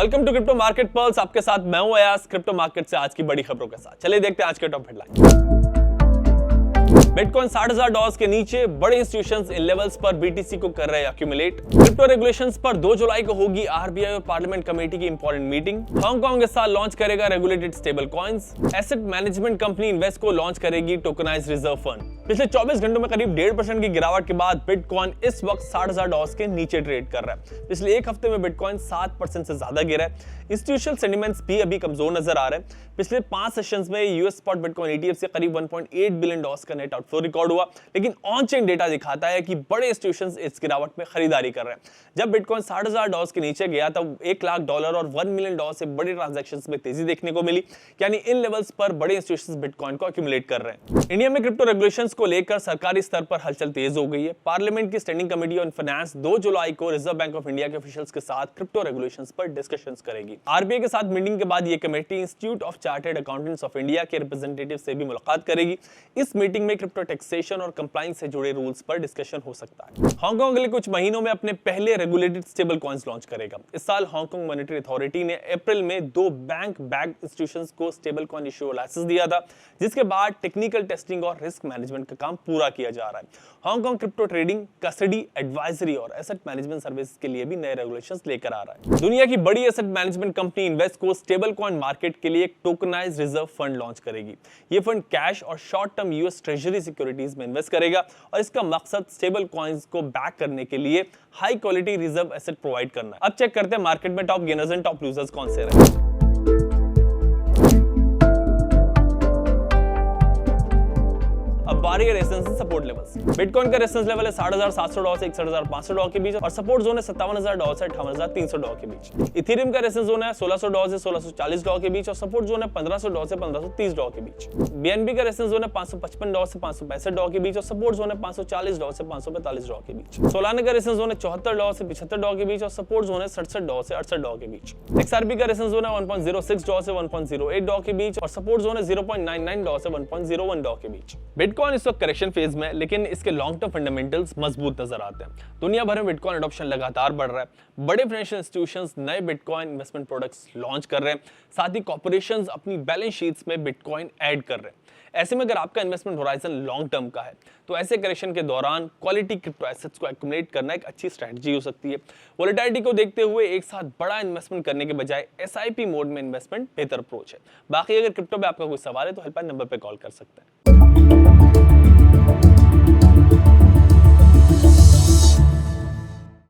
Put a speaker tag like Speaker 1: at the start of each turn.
Speaker 1: Welcome to crypto market pulse. आपके साथ मैं हूं अयाज, क्रिप्टो मार्केट से आज की बड़ी खबरों के साथ। चलिए देखते हैं आज के टॉप हेडलाइन। बिटकॉइन $60,000 के नीचे, बड़े इंस्टीट्यूशंस इन लेवल्स पर बीटीसी को कर रहे हैं एक्यूमुलेट। क्रिप्टो रेगुलेशंस पर 2 जुलाई को होगी आरबीआई और पार्लियामेंट कमेटी की इंपॉर्टेंट मीटिंग। हांगकांग इस साल लॉन्च करेगा regulated stable coins. Asset management company invest को लॉन्च करेगी टोकनाइज्ड रिजर्व फंड। पिछले 24 घंटों में करीब 1.5% की गिरावट के बाद बिटकॉइन इस वक्त $60,000 के नीचे ट्रेड कर रहा है। पिछले एक हफ्ते में बिटकॉइन 7% से ज्यादा गिरा है। इंस्टीट्यूशनल सेंटिमेंट्स भी अभी कमजोर नजर आ रहे हैं। पिछले 5 सेशंस में यूएस स्पॉट बिटकॉइन ईटीएफ से करीब $1.8 बिलियन का नेट आउटफ्लो रिकॉर्ड हुआ, लेकिन ऑन चेन डेटा दिखाता है कि बड़े इंस्टीट्यूशंस इस गिरावट में खरीदारी कर रहे हैं। जब बिटकॉइन $60,000 के नीचे गया तब $1 लाख और $1 मिलियन से बड़े ट्रांजैक्शंस में तेजी देखने को मिली, यानी इन लेवल्स पर बड़े इंस्टीट्यूशंस बिटकॉइन को एक्यूमुलेट कर रहे हैं। इंडिया में क्रिप्टो रेगुलेशंस को लेकर सरकारी स्तर पर हलचल तेज हो गई है। पार्लियामेंट की स्टैंडिंग कमेटी ऑन फाइनेंस 2 जुलाई को रिजर्व बैंक ऑफ इंडिया के ऑफिशियल्स के साथ क्रिप्टो रेगुलेशंस पर डिस्कशंस करेगी। आरबीआई के साथ मीटिंग के बाद यह committee institute of chartered accountants of India के रिप्रेजेंटेटिव से भी मुलाकात करेगी। इस मीटिंग में क्रिप्टो टैक्सेशन और कंप्लायंस से जुड़े रूल्स पर डिस्कशन हो सकता है। हांगकांग अगले कुछ महीनों में अपने पहले रेगुलेटेड स्टेबल कॉइन्स लॉन्च करेगा। इस साल हांगकांग मॉनेटरी अथॉरिटी ने अप्रैल में 2 बैंक बैक्ड इंस्टीट्यूशंस को स्टेबल कॉइन इश्यू लाइसेंस दिया था, जिसके बाद टेक्निकल टेस्टिंग और रिस्क मैनेजमेंट का काम पूरा किया जा रहा है। Hong Kong crypto trading, custody, advisory और एसेट मैनेजमेंट सर्विसेज के लिए भी नए रेगुलेशंस लेकर आ रहा है। दुनिया की बड़ी एसेट मैनेजमेंट कंपनी इन्वेस्ट को स्टेबल कॉइन मार्केट के लिए एक टोकनाइज्ड रिजर्व फंड लॉन्च करेगी। ये फंड कैश और short term US treasury securities में इन्वेस्ट करेगा और इसका मकसद स्टेबल कॉइन्स को बैक करने के लिए high quality reserve asset provide करना है। अब चेक करते हैं मार्केट में top gainers and top losers कौन से रहे। बारी resistance and support levels. Bitcoin का रेजिस्टेंस लेवल है $60,700 से $61,500 के बीच और सपोर्ट जोन है $57,000 से $58,300 के बीच। इथेरियम का रेजिस्टेंस जोन है $1,600 से $1,640 के बीच और सपोर्ट जोन है $1,500 से $1,530 के बीच। बीएनबी का रेजिस्टेंस जोन है $555 से $565 के बीच और सपोर्ट जोन है $540 से $545 के बीच। सोलाना का रेजिस्टेंस जोन है $74 से $75 के बीच और सपोर्ट जोन है $67 से $68 के बीच। एक्सआरपी का रेजिस्टेंस जोन है $1.06 से $1.08 के बीच और सपोर्ट जोन है $0.99 से $1.01 के बीच। बिटकॉइन इस वक्त करेक्शन फेज में, लेकिन इसके लॉन्ग टर्म फंडामेंटल्स मजबूत नजर आते हैं। दुनिया भर में बिटकॉइन अडॉप्शन लगातार बढ़ रहा है। बड़े फाइनेंशियल इंस्टीट्यूशंस नए बिटकॉइन इन्वेस्टमेंट प्रोडक्ट्स लॉन्च कर रहे हैं, साथ ही कॉर्पोरेशंस अपनी बैलेंस शीट्स में बिटकॉइन ऐड कर रहे हैं। ऐसे में अगर आपका इन्वेस्टमेंट होराइजन लॉन्ग टर्म का है तो ऐसे करेक्शन के दौरान क्वालिटी क्रिप्टो एसेट्स को एक्यूमुलेट करना एक अच्छी स्ट्रेटजी हो सकती है। वोलेटिलिटी को देखते हुए एक साथ बड़ा इन्वेस्टमेंट करने के बजाय एसआईपी मोड में इन्वेस्टमेंट बेहतर अप्रोच है। बाकी अगर क्रिप्टो पे आपका कोई सवाल है तो हेल्पलाइन नंबर पे कॉल कर सकते हैं।